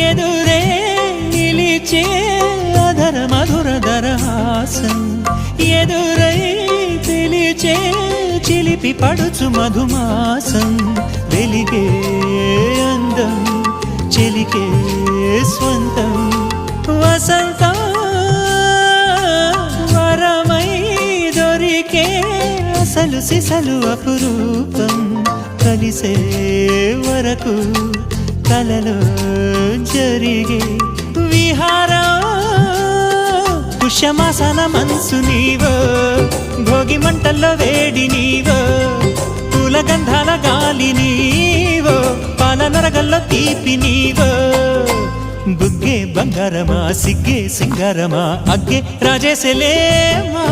ఎదురే నిలిచే అధర మధుర దరహాసం ఎదురై పిలిచే చిలిపి పడుచు మధుమాసం వెలిగే అందం చెలికే స్వంతం వసంతం వరమై దొరికే అసలు సిసలు అపురూపం కలిసే వరకు కలలో జరిగే విహారం పుష్యమాసన మనసు నీవో భోగి మంటల్లో వేడి నీవో పూల గంధాల గాలి నీవో పాల నరగల్లో తీపి నీవో బుగ్గే బంగారమా సిగ్గే సింగారమా అగ్గే రాజేసలేమా